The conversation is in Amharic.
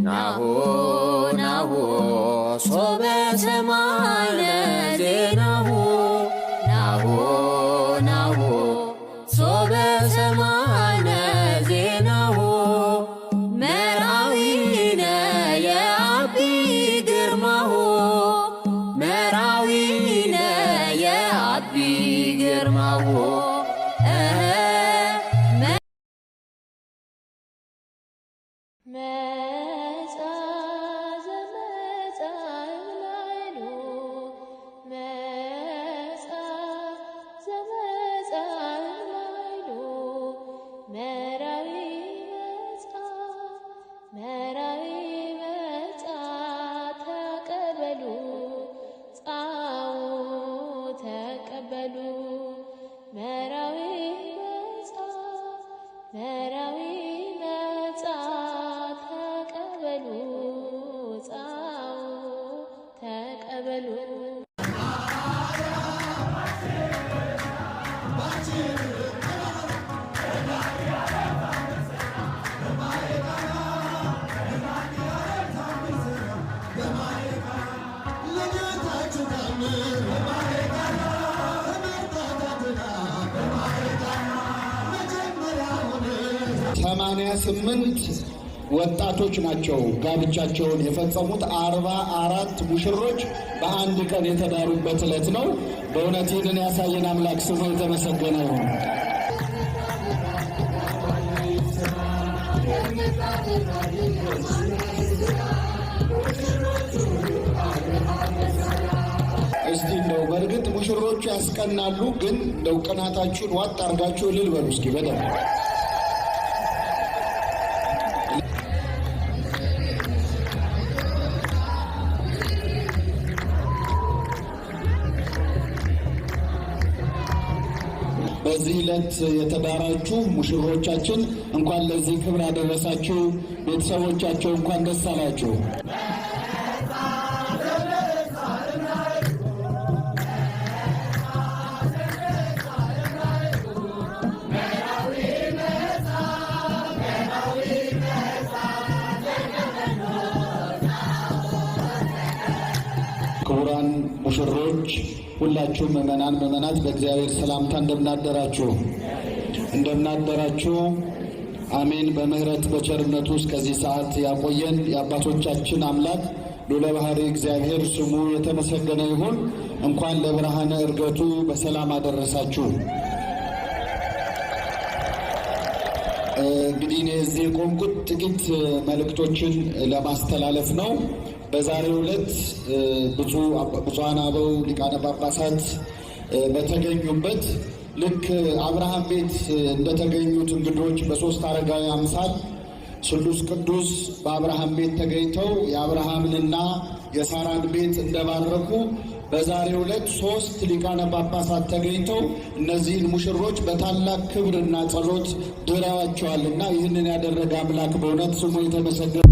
ናሁ ናሁ ሶበ ሰማይነ ዜናሁ ናሁ ናሁ ሶበ ሰማይነ ዜናሁ መራዊነ የአቢ ግርማሁ መራዊነ የአቢ ግርማሁ ሰማንያ 8 ወጣቶች ናቸው ጋብቻቸውን የፈጸሙት። 44 ሙሽሮች በአንድ ቀን የተዳሩበት ዕለት ነው። በእውነት ይህንን ያሳየን አምላክ ስሙ የተመሰገነ ይሁን። እስቲ እንደው በእርግጥ ሙሽሮቹ ያስቀናሉ፣ ግን እንደው ቅናታችሁን ዋጥ አርጋችሁ እልል በሉ እስኪ በደንብ። በዚህ ዕለት የተዳራችሁ ሙሽሮቻችን እንኳን ለዚህ ክብር አደረሳችሁ። ቤተሰቦቻቸው እንኳን ደስ አላችሁ። ክቡራን ሙሽሮች ሁላችሁም ምእመናት በእግዚአብሔር ሰላምታ እንደምናደራችሁ አሜን። በምህረት በቸርነቱ እስከዚህ ሰዓት ያቆየን የአባቶቻችን አምላክ ሉለ ባሕሪ እግዚአብሔር ስሙ የተመሰገነ ይሁን። እንኳን ለብርሃነ ዕርገቱ በሰላም አደረሳችሁ። እንግዲህ እኔ እዚህ የቆምኩት ጥቂት መልእክቶችን ለማስተላለፍ ነው። በዛሬው ዕለት ብፁዓን አበው ሊቃነ ጳጳሳት በተገኙበት ልክ አብርሃም ቤት እንደተገኙት እንግዶች በሦስት አረጋዊ አምሳል ስሉስ ቅዱስ በአብርሃም ቤት ተገኝተው የአብርሃምንና የሳራን ቤት እንደባረኩ በዛሬው ዕለት 3 ሊቃነ ጳጳሳት ተገኝተው እነዚህን ሙሽሮች በታላቅ ክብርና ጸሎት ድረዋቸዋልና ይህንን ያደረገ አምላክ በእውነት ስሙ የተመሰገነ